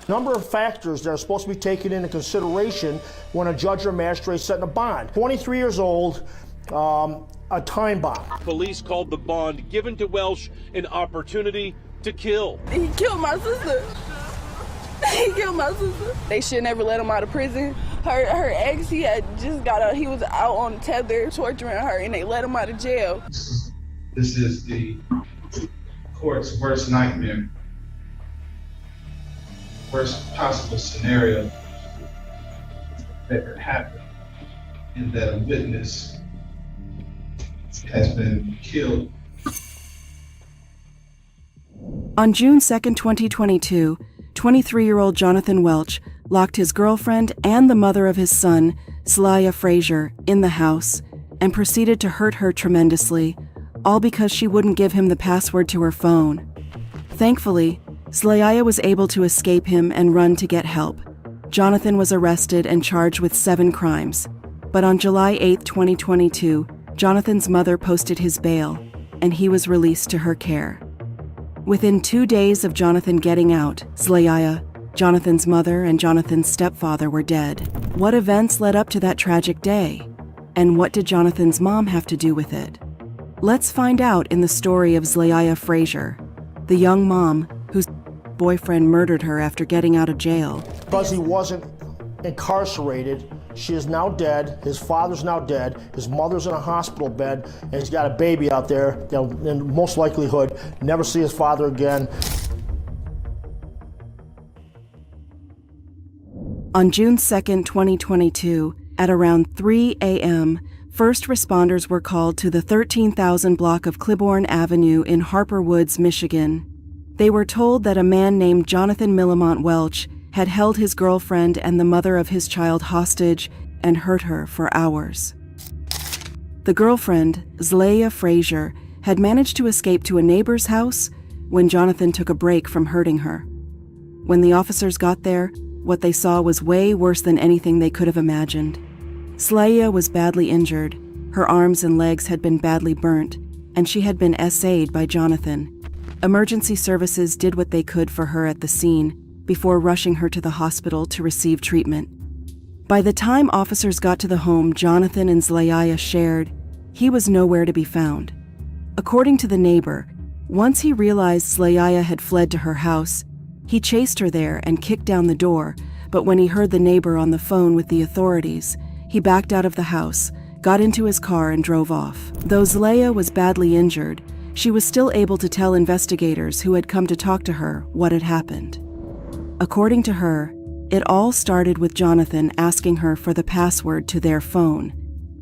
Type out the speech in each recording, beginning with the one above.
Number of factors that are supposed to be taken into consideration when a judge or magistrate is setting a bond. 23 years old, a time bomb. Police called the bond given to Welch an opportunity to kill. He killed my sister. He killed my sister. They should never let him out of prison. Her ex, he had just got out. He was out on the tether torturing her, and they let him out of jail. This is the court's worst nightmare. Worst possible scenario that could happen, in that a witness has been killed. On June 2nd, 2022, 23-year-old Jonathan Welch locked his girlfriend and the mother of his son, Zaliyah Frazier, in the house and proceeded to hurt her tremendously, all because she wouldn't give him the password to her phone. Thankfully, Zaliyah was able to escape him and run to get help. Jonathan was arrested and charged with 7 crimes. But on July 8, 2022, Jonathan's mother posted his bail, and he was released to her care. Within 2 days of Jonathan getting out, Zaliyah, Jonathan's mother, and Jonathan's stepfather were dead. What events led up to that tragic day? And what did Jonathan's mom have to do with it? Let's find out in the story of Zaliyah Frazier, the young mom whose boyfriend murdered her after getting out of jail. Because he wasn't incarcerated, she is now dead, his father's now dead, his mother's in a hospital bed, and he's got a baby out there that'll, in most likelihood, never see his father again. On June 2nd, 2022, at around 3 a.m., first responders were called to the 13,000 block of Cliborn Avenue in Harper Woods, Michigan. They were told that a man named Jonathan Millamont Welch had held his girlfriend and the mother of his child hostage and hurt her for hours. The girlfriend, Zaliyah Frazier, had managed to escape to a neighbor's house when Jonathan took a break from hurting her. When the officers got there, what they saw was way worse than anything they could have imagined. Zaliyah was badly injured, her arms and legs had been badly burnt, and she had been SA'd by Jonathan. Emergency services did what they could for her at the scene before rushing her to the hospital to receive treatment. By the time officers got to the home Jonathan and Zaliyah shared, he was nowhere to be found. According to the neighbor, once he realized Zaliyah had fled to her house, he chased her there and kicked down the door, but when he heard the neighbor on the phone with the authorities, he backed out of the house, got into his car, and drove off. Though Zaliyah was badly injured, she was still able to tell investigators who had come to talk to her what had happened. According to her, it all started with Jonathan asking her for the password to their phone.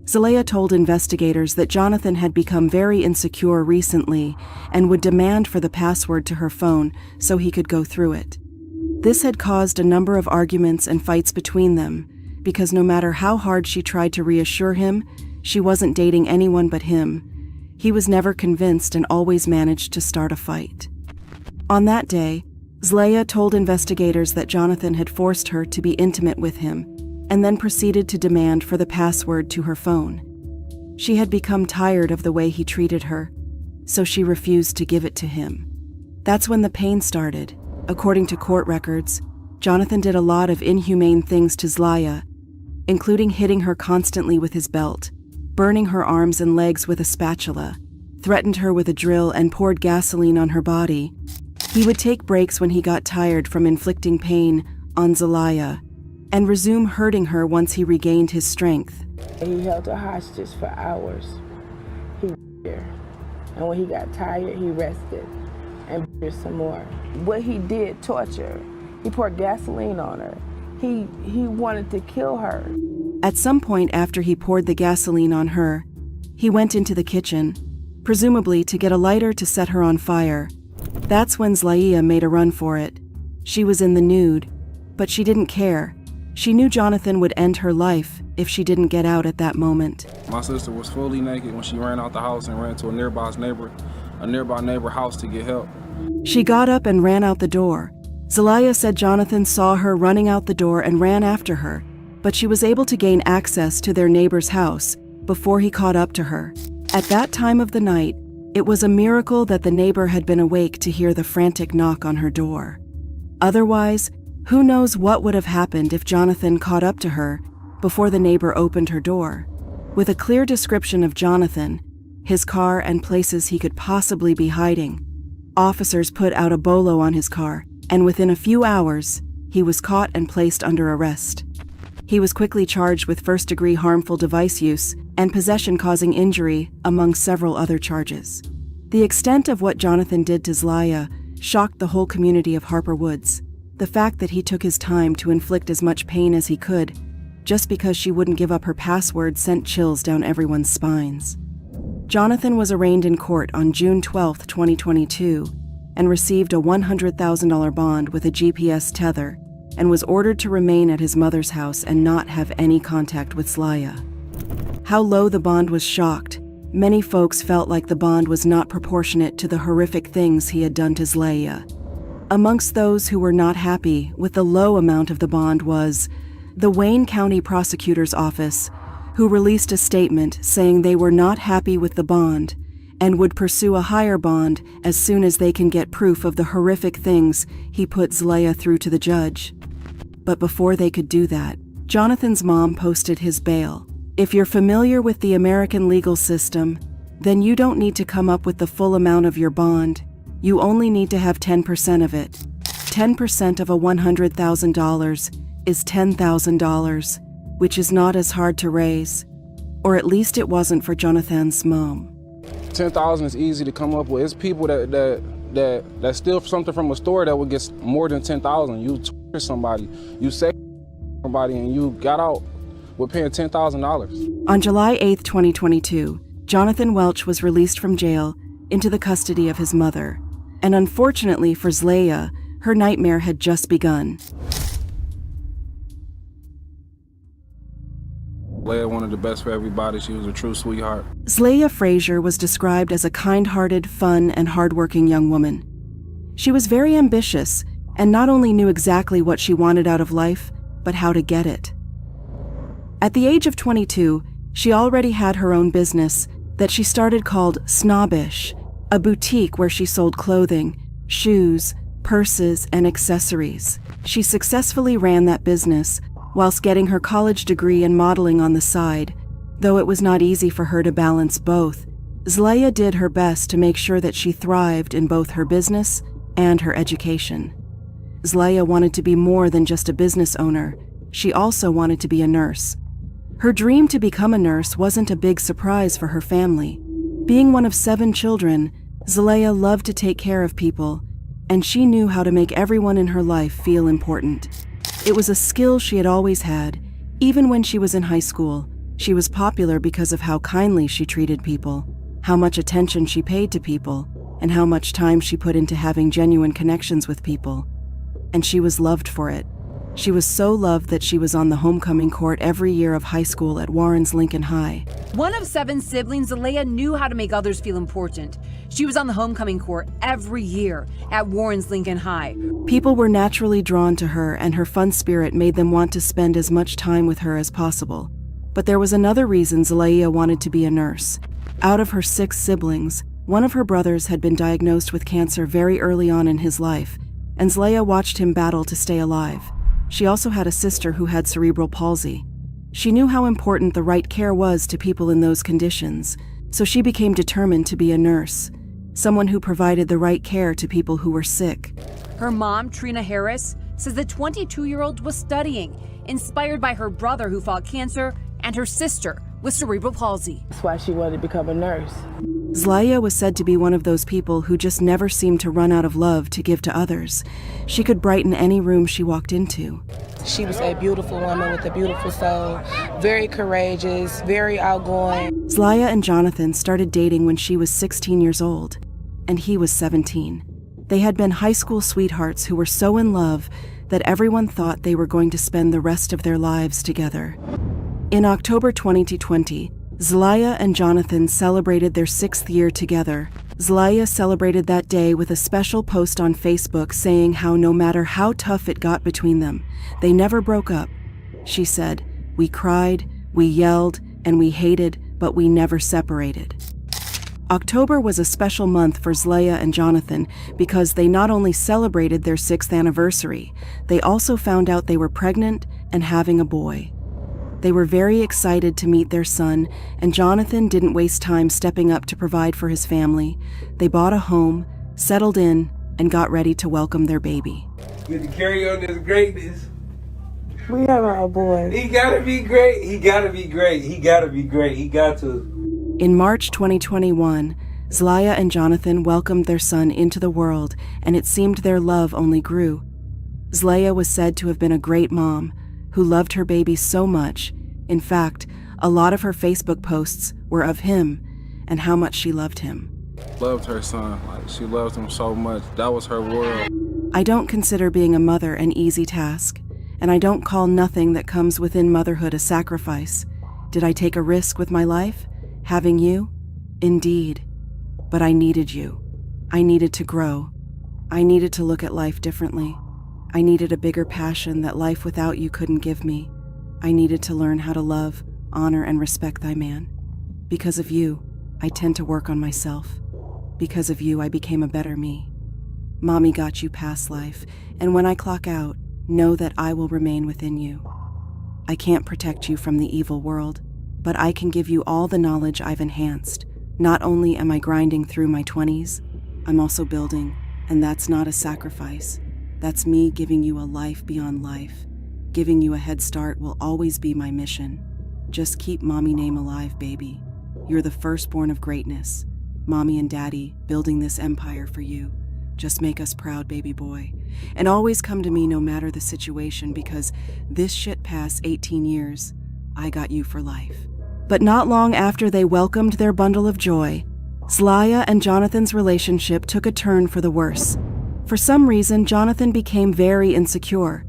Zaliyah told investigators that Jonathan had become very insecure recently and would demand for the password to her phone so he could go through it. This had caused a number of arguments and fights between them, because no matter how hard she tried to reassure him, she wasn't dating anyone but him. He was never convinced and always managed to start a fight. On that day, Zaliyah told investigators that Jonathan had forced her to be intimate with him and then proceeded to demand for the password to her phone. She had become tired of the way he treated her, so she refused to give it to him. That's when the pain started. According to court records, Jonathan did a lot of inhumane things to Zaliyah, including hitting her constantly with his belt, burning her arms and legs with a spatula, threatened her with a drill, and poured gasoline on her body. He would take breaks when he got tired from inflicting pain on Zaliyah and resume hurting her once he regained his strength. He held her hostage for hours. He her, and when he got tired, he rested and her some more. What he did, torture. He poured gasoline on her. He wanted to kill her. At some point after he poured the gasoline on her, he went into the kitchen, presumably to get a lighter to set her on fire. That's when Zaliyah made a run for it. She was in the nude, but she didn't care. She knew Jonathan would end her life if she didn't get out at that moment. My sister was fully naked when she ran out the house and ran to a nearby neighbor house to get help. She got up and ran out the door. Zaliyah said Jonathan saw her running out the door and ran after her, but she was able to gain access to their neighbor's house before he caught up to her. At that time of the night, it was a miracle that the neighbor had been awake to hear the frantic knock on her door. Otherwise, Who knows what would have happened if Jonathan caught up to her before the neighbor opened her door. With a clear description of Jonathan, his car, and places he could possibly be hiding, officers put out a bolo on his car, and within a few hours, he was caught and placed under arrest. He was quickly charged with first-degree harmful device use and possession causing injury, among several other charges. The extent of what Jonathan did to Zlaya shocked the whole community of Harper Woods. The fact that he took his time to inflict as much pain as he could, just because she wouldn't give up her password, sent chills down everyone's spines. Jonathan was arraigned in court on June 12, 2022, and received a $100,000 bond with a GPS tether, and was ordered to remain at his mother's house and not have any contact with Zlaya. How low the bond was shocked. Many folks felt like the bond was not proportionate to the horrific things he had done to Zlaya. Amongst those who were not happy with the low amount of the bond was the Wayne County Prosecutor's Office, who released a statement saying they were not happy with the bond and would pursue a higher bond as soon as they can get proof of the horrific things he put Zlaya through to the judge. But before they could do that, Jonathan's mom posted his bail. If you're familiar with the American legal system, then you don't need to come up with the full amount of your bond. You only need to have 10% of it. 10% of a $100,000 is $10,000, which is not as hard to raise. Or at least it wasn't for Jonathan's mom. $10,000 is easy to come up with. It's people that steal something from a store that would get more than $10,000. You torture somebody, you say somebody, and you got out with paying $10,000. On July 8, 2022, Jonathan Welch was released from jail into the custody of his mother. And unfortunately for Zlaya, her nightmare had just begun. Zlaya wanted the best for everybody. She was a true sweetheart. Zlaya Frazier was described as a kind-hearted, fun, and hardworking young woman. She was very ambitious and not only knew exactly what she wanted out of life, but how to get it. At the age of 22, she already had her own business that she started called Snobbish, a boutique where she sold clothing, shoes, purses, and accessories. She successfully ran that business whilst getting her college degree in modeling on the side. Though it was not easy for her to balance both, Zlaya did her best to make sure that she thrived in both her business and her education. Zlaya wanted to be more than just a business owner. She also wanted to be a nurse. Her dream to become a nurse wasn't a big surprise for her family. Being one of 7 children, Zlaya loved to take care of people, and she knew how to make everyone in her life feel important. It was a skill she had always had. Even when she was in high school, she was popular because of how kindly she treated people, how much attention she paid to people, and how much time she put into having genuine connections with people. And she was loved for it. She was so loved that she was on the homecoming court every year of high school at Warren's Lincoln High. One of 7 siblings, Zlaya knew how to make others feel important. She was on the homecoming court every year at Warren's Lincoln High. People were naturally drawn to her, and her fun spirit made them want to spend as much time with her as possible. But there was another reason Zlaya wanted to be a nurse. Out of her 6 siblings, one of her brothers had been diagnosed with cancer very early on in his life, and Zlaya watched him battle to stay alive. She also had a sister who had cerebral palsy. She knew how important the right care was to people in those conditions, so she became determined to be a nurse, someone who provided the right care to people who were sick. Her mom, Trina Harris, says the 22-year-old was studying, inspired by her brother who fought cancer and her sister with cerebral palsy. That's why she wanted to become a nurse. Zlaya was said to be one of those people who just never seemed to run out of love to give to others. She could brighten any room she walked into. She was a beautiful woman with a beautiful soul, very courageous, very outgoing. Zlaya and Jonathan started dating when she was 16 years old, and he was 17. They had been high school sweethearts who were so in love that everyone thought they were going to spend the rest of their lives together. In October 2020, Zlaya and Jonathan celebrated their 6th year together. Zlaya celebrated that day with a special post on Facebook saying how no matter how tough it got between them, they never broke up. She said, "We cried, we yelled, and we hated, but we never separated." October was a special month for Zleya and Jonathan because they not only celebrated their 6th anniversary, they also found out they were pregnant and having a boy. They were very excited to meet their son, and Jonathan didn't waste time stepping up to provide for his family. They bought a home, settled in, and got ready to welcome their baby. Good to carry on this greatness. We have our boy. He gotta be great. He gotta be great. He gotta be great. He got to. In March 2021, Zleya and Jonathan welcomed their son into the world, and it seemed their love only grew. Zleya was said to have been a great mom who loved her baby so much. In fact, a lot of her Facebook posts were of him and how much she loved him. Loved her son. Like, she loved him so much. That was her world. I don't consider being a mother an easy task, and I don't call nothing that comes within motherhood a sacrifice. Did I take a risk with my life? Having you? Indeed. But I needed you. I needed to grow. I needed to look at life differently. I needed a bigger passion that life without you couldn't give me. I needed to learn how to love, honor, and respect thy man. Because of you, I tend to work on myself. Because of you, I became a better me. Mommy got you past life, and when I clock out, know that I will remain within you. I can't protect you from the evil world, but I can give you all the knowledge I've enhanced. Not only am I grinding through my 20s, I'm also building, and that's not a sacrifice. That's me giving you a life beyond life. Giving you a head start will always be my mission. Just keep mommy name alive, baby. You're the firstborn of greatness. Mommy and daddy building this empire for you. Just make us proud, baby boy. And always come to me no matter the situation, because this shit past 18 years, I got you for life. But not long after they welcomed their bundle of joy, Zleya and Jonathan's relationship took a turn for the worse. For some reason, Jonathan became very insecure.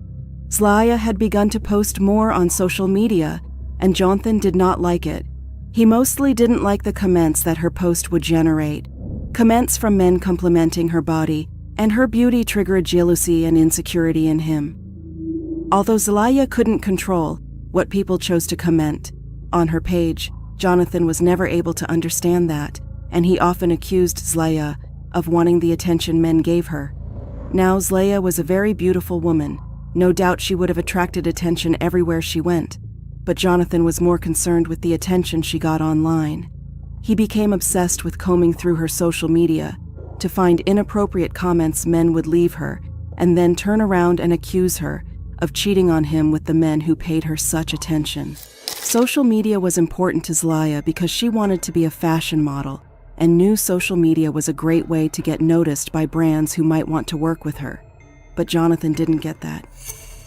Zleya had begun to post more on social media, and Jonathan did not like it. He mostly didn't like the comments that her post would generate. Comments from men complimenting her body, and her beauty triggered jealousy and insecurity in him. Although Zleya couldn't control what people chose to comment on her page, Jonathan was never able to understand that, and he often accused Zleya of wanting the attention men gave her. Now, Zleya was a very beautiful woman. No doubt she would have attracted attention everywhere she went. But Jonathan was more concerned with the attention she got online. He became obsessed with combing through her social media to find inappropriate comments men would leave her, and then turn around and accuse her of cheating on him with the men who paid her such attention. Social media was important to Zleya because she wanted to be a fashion model, and knew social media was a great way to get noticed by brands who might want to work with her. But Jonathan didn't get that.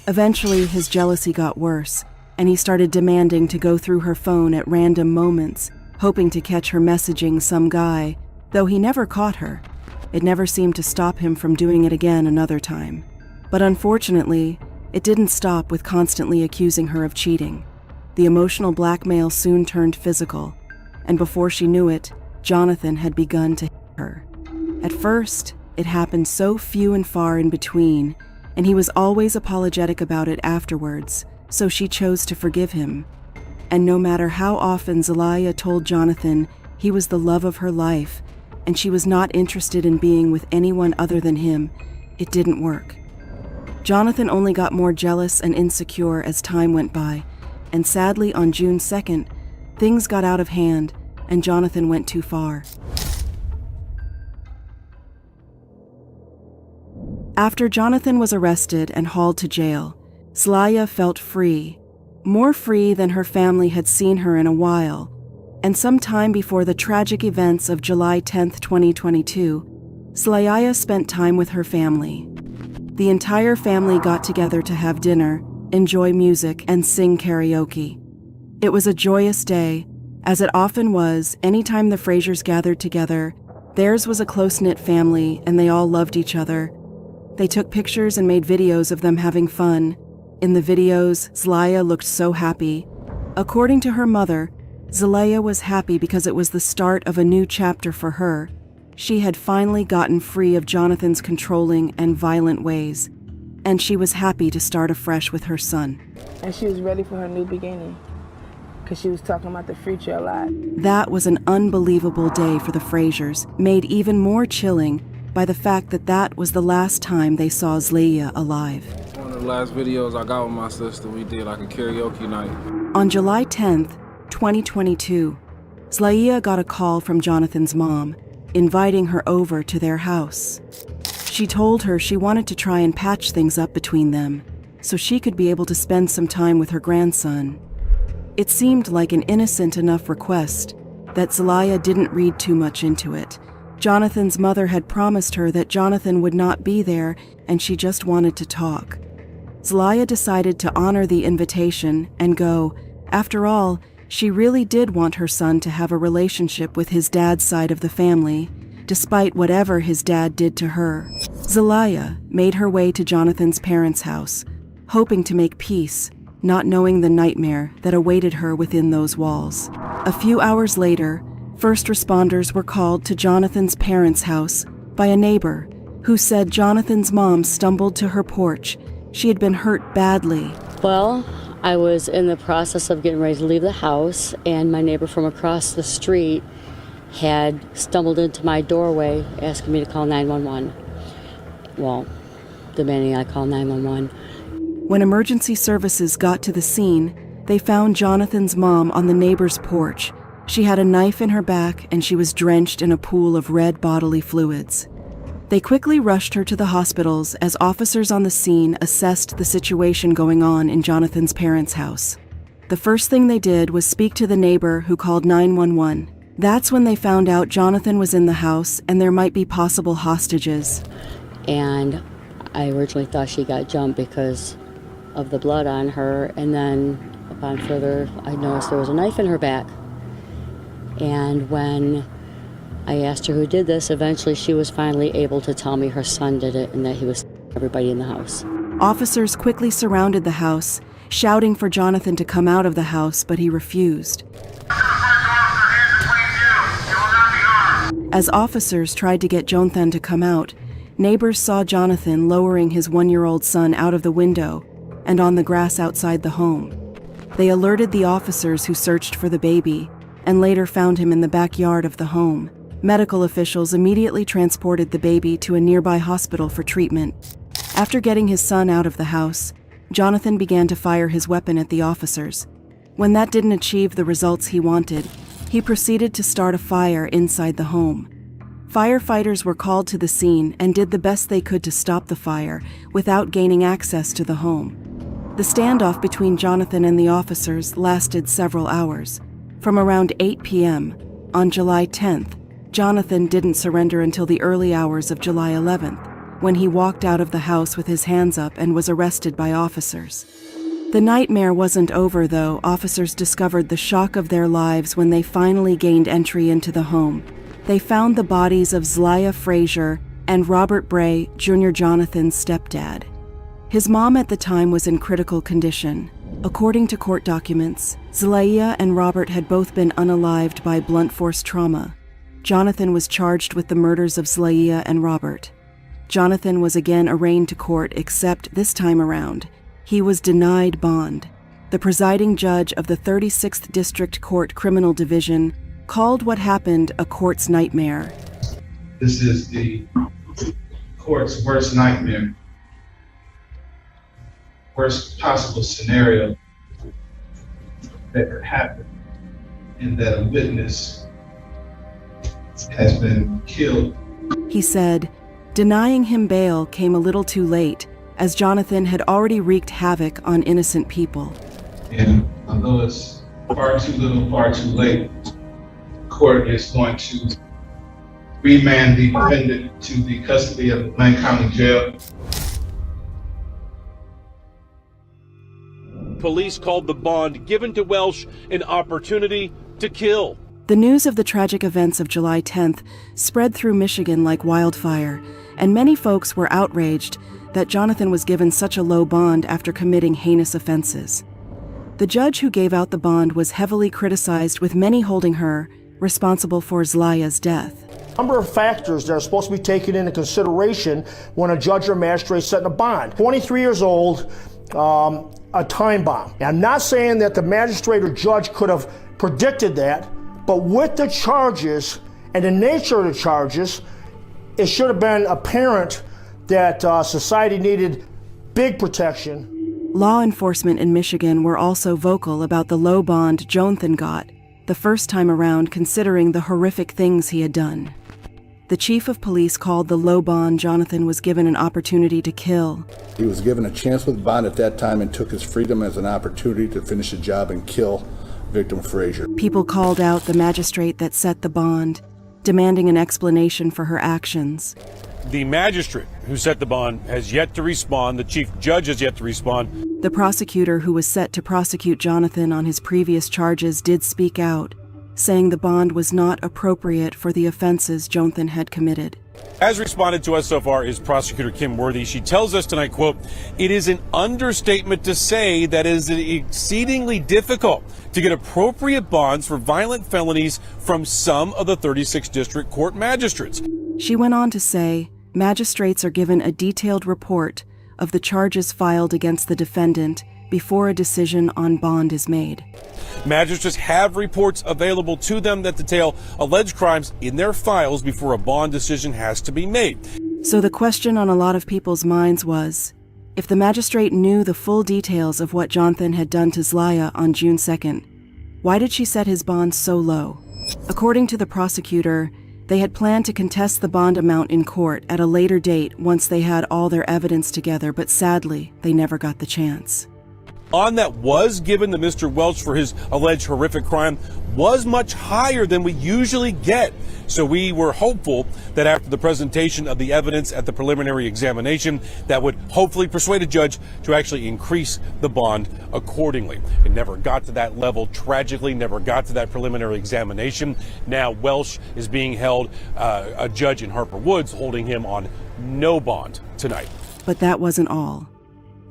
Eventually, his jealousy got worse, and he started demanding to go through her phone at random moments, hoping to catch her messaging some guy, though he never caught her. It never seemed to stop him from doing it again another time. But unfortunately, it didn't stop with constantly accusing her of cheating. The emotional blackmail soon turned physical, and before she knew it, Jonathan had begun to hit her. At first, it happened so few and far in between, and he was always apologetic about it afterwards, so she chose to forgive him. And no matter how often Zleya told Jonathan he was the love of her life, and she was not interested in being with anyone other than him, it didn't work. Jonathan only got more jealous and insecure as time went by, and sadly on June 2nd, things got out of hand, and Jonathan went too far. After Jonathan was arrested and hauled to jail, Zleya felt free, more free than her family had seen her in a while, and sometime before the tragic events of July 10, 2022, Zleya spent time with her family. The entire family got together to have dinner, enjoy music, and sing karaoke. It was a joyous day, as it often was. Anytime the Frasers gathered together, theirs was a close-knit family and they all loved each other. They took pictures and made videos of them having fun. In the videos, Zleya looked so happy. According to her mother, Zleya was happy because it was the start of a new chapter for her. She had finally gotten free of Jonathan's controlling and violent ways, and she was happy to start afresh with her son. And she was ready for her new beginning. because she was talking about the future a lot. That was an unbelievable day for the Frasers, made even more chilling by the fact that that was the last time they saw Zlaia alive. One of the last videos I got with my sister, we did like a karaoke night. On July 10th, 2022, Zlaia got a call from Jonathan's mom, inviting her over to their house. She told her she wanted to try and patch things up between them, so she could be able to spend some time with her grandson. It seemed like an innocent enough request that Zlaia didn't read too much into it. Jonathan's mother had promised her that Jonathan would not be there and she just wanted to talk. Zlaia decided to honor the invitation and go. After all, she really did want her son to have a relationship with his dad's side of the family, despite whatever his dad did to her. Zlaia made her way to Jonathan's parents' house, hoping to make peace, not knowing the nightmare that awaited her within those walls. A few hours later, first responders were called to Jonathan's parents' house by a neighbor who said Jonathan's mom stumbled to her porch. She had been hurt badly. Well, I was in the process of getting ready to leave the house, and my neighbor from across the street had stumbled into my doorway asking me to call 911. Well, demanding I call 911. When emergency services got to the scene, they found Jonathan's mom on the neighbor's porch. She had a knife in her back and she was drenched in a pool of red bodily fluids. They quickly rushed her to the hospitals as officers on the scene assessed the situation going on in Jonathan's parents' house. The first thing they did was speak to the neighbor who called 911. That's when they found out Jonathan was in the house and there might be possible hostages. And I originally thought she got jumped because of the blood on her, and then upon further, I noticed there was a knife in her back. And when I asked her who did this, eventually she was finally able to tell me her son did it and that he was everybody in the house. Officers quickly surrounded the house, shouting for Jonathan to come out of the house, but he refused. As officers tried to get Jonathan to come out, neighbors saw Jonathan lowering his 1-year-old son out of the window and on the grass outside the home. They alerted the officers who searched for the baby and later found him in the backyard of the home. Medical officials immediately transported the baby to a nearby hospital for treatment. After getting his son out of the house, Jonathan began to fire his weapon at the officers. When that didn't achieve the results he wanted, he proceeded to start a fire inside the home. Firefighters were called to the scene and did the best they could to stop the fire without gaining access to the home. The standoff between Jonathan and the officers lasted several hours. From around 8 p.m. on July 10th, Jonathan didn't surrender until the early hours of July 11th, when he walked out of the house with his hands up and was arrested by officers. The nightmare wasn't over, though. Officers discovered the shock of their lives when they finally gained entry into the home. They found the bodies of Zlaia Fraser and Robert Bray, Jr. Jonathan's stepdad. His mom at the time was in critical condition. According to court documents, Zlaia and Robert had both been unalived by blunt force trauma. Jonathan was charged with the murders of Zlaia and Robert. Jonathan was again arraigned to court, except this time around, he was denied bond. The presiding judge of the 36th District Court Criminal Division called what happened a court's nightmare. This is the court's worst nightmare, worst possible scenario that could happen, in that a witness has been killed. He said, denying him bail came a little too late, as Jonathan had already wreaked havoc on innocent people. And although it's far too little, far too late, the court is going to remand the defendant to the custody of the Blaine County Jail. Police called the bond given to Welsh an opportunity to kill. The news of the tragic events of July 10th spread through Michigan like wildfire, and many folks were outraged that Jonathan was given such a low bond after committing heinous offenses. The judge who gave out the bond was heavily criticized, with many holding her responsible for Zlaia's death. A number of factors that are supposed to be taken into consideration when a judge or magistrate setting a bond. 23 years old, a time bomb. And I'm not saying that the magistrate or judge could have predicted that, but with the charges and the nature of the charges, it should have been apparent that society needed big protection. Law enforcement in Michigan were also vocal about the low bond Jonathan got, the first time around, considering the horrific things he had done. The chief of police called the low bond Jonathan was given an opportunity to kill. He was given a chance with bond at that time and took his freedom as an opportunity to finish the job and kill victim Frazier. People called out the magistrate that set the bond, demanding an explanation for her actions. The magistrate who set the bond has yet to respond. The chief judge has yet to respond. The prosecutor who was set to prosecute Jonathan on his previous charges did speak out, saying the bond was not appropriate for the offenses Jonathan had committed. As responded to us so far is prosecutor Kim Worthy. She tells us tonight, quote, "It is an understatement to say that it is exceedingly difficult to get appropriate bonds for violent felonies from some of the 36 district court magistrates." She went on to say, magistrates are given a detailed report of the charges filed against the defendant before a decision on bond is made. Magistrates have reports available to them that detail alleged crimes in their files before a bond decision has to be made. So the question on a lot of people's minds was, if the magistrate knew the full details of what Jonathan had done to Zlaya on June 2nd, why did she set his bond so low? According to the prosecutor, they had planned to contest the bond amount in court at a later date once they had all their evidence together, but sadly, they never got the chance. On that was given to Mr. Welch for his alleged horrific crime was much higher than we usually get. So we were hopeful that after the presentation of the evidence at the preliminary examination, that would hopefully persuade a judge to actually increase the bond accordingly. It never got to that level, tragically never got to that preliminary examination. Now Welch is being held, a judge in Harper Woods holding him on no bond tonight. But that wasn't all.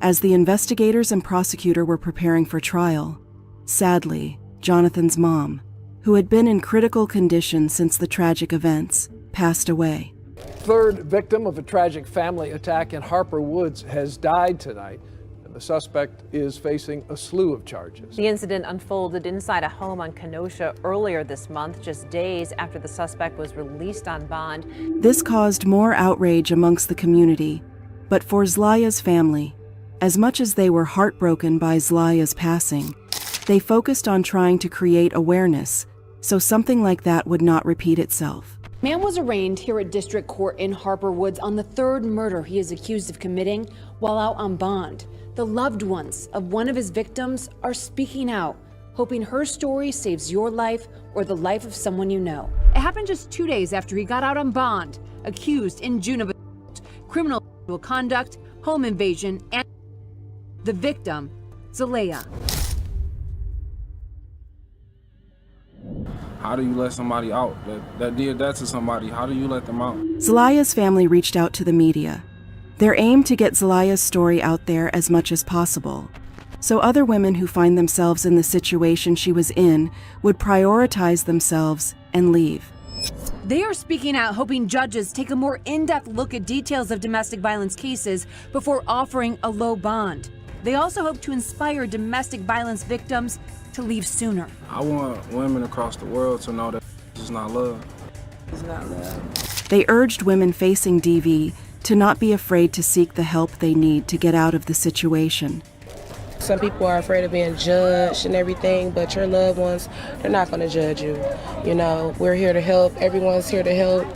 As the investigators and prosecutor were preparing for trial, sadly, Jonathan's mom, who had been in critical condition since the tragic events, passed away. Third victim of a tragic family attack in Harper Woods has died tonight, and the suspect is facing a slew of charges. The incident unfolded inside a home on Kenosha earlier this month, just days after the suspect was released on bond. This caused more outrage amongst the community, but for Zlaya's family, as much as they were heartbroken by Zlaya's passing, they focused on trying to create awareness so something like that would not repeat itself. Man was arraigned here at District Court in Harper Woods on the third murder he is accused of committing while out on bond. The loved ones of one of his victims are speaking out, hoping her story saves your life or the life of someone you know. It happened just 2 days after he got out on bond, accused in June of criminal conduct, home invasion, and the victim, Zlaya. How do you let somebody out that did that to somebody? How do you let them out? Zlaya's family reached out to the media. Their aim to get Zlaya's story out there as much as possible, so other women who find themselves in the situation she was in would prioritize themselves and leave. They are speaking out, hoping judges take a more in-depth look at details of domestic violence cases before offering a low bond. They also hope to inspire domestic violence victims to leave sooner. I want women across the world to know that it's not love. It's not love. They urged women facing DV to not be afraid to seek the help they need to get out of the situation. Some people are afraid of being judged and everything, but your loved ones, they're not going to judge you. You know, we're here to help. Everyone's here to help.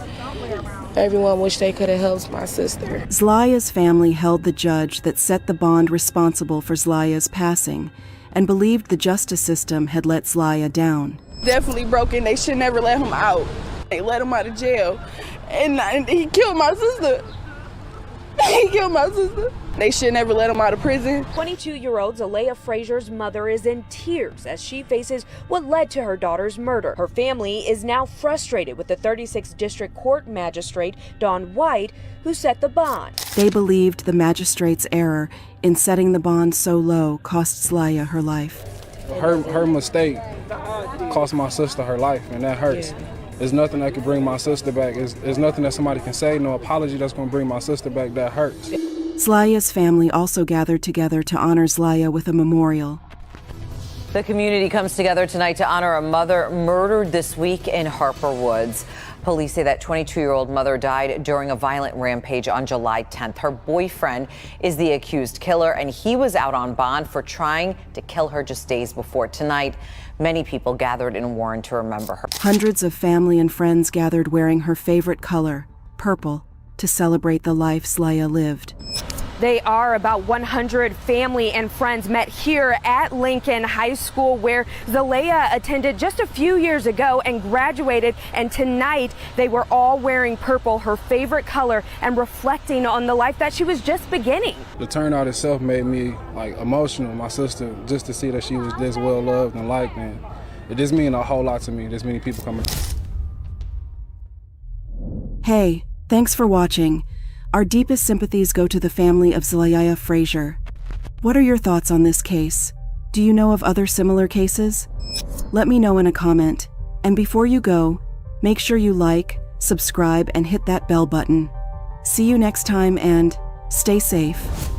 Everyone wish they could have helped my sister. Zlaya's family held the judge that set the bond responsible for Zlaya's passing and believed the justice system had let Zlaya down. Definitely broken. They should never let him out. They let him out of jail. And he killed my sister. He killed my sister. They should never let him out of prison. 22-year-old Zlaya Frazier's mother is in tears as she faces what led to her daughter's murder. Her family is now frustrated with the 36th District Court magistrate, Dawn White, who set the bond. They believed the magistrate's error in setting the bond so low cost Zlaya her life. Her mistake cost my sister her life, and that hurts. Yeah. There's nothing that can bring my sister back. There's nothing that somebody can say, no apology that's going to bring my sister back. That hurts. Zlaya's family also gathered together to honor Zlaya with a memorial. The community comes together tonight to honor a mother murdered this week in Harper Woods. Police say that 22-year-old mother died during a violent rampage on July 10th. Her boyfriend is the accused killer, and he was out on bond for trying to kill her just days before. Tonight, many people gathered in Warren to remember her. Hundreds of family and friends gathered wearing her favorite color, purple, to celebrate the life Zlaya lived. They are about 100 family and friends met here at Lincoln High School, where Zlaya attended just a few years ago and graduated. And tonight they were all wearing purple, her favorite color, and reflecting on the life that she was just beginning. The turnout itself made me emotional. My sister, just to see that she was this well loved and liked, and it just means a whole lot to me. This many people coming. Hey, thanks for watching. Our deepest sympathies go to the family of Zlaya Frazier. What are your thoughts on this case? Do you know of other similar cases? Let me know in a comment. And before you go, make sure you like, subscribe, and hit that bell button. See you next time, and stay safe.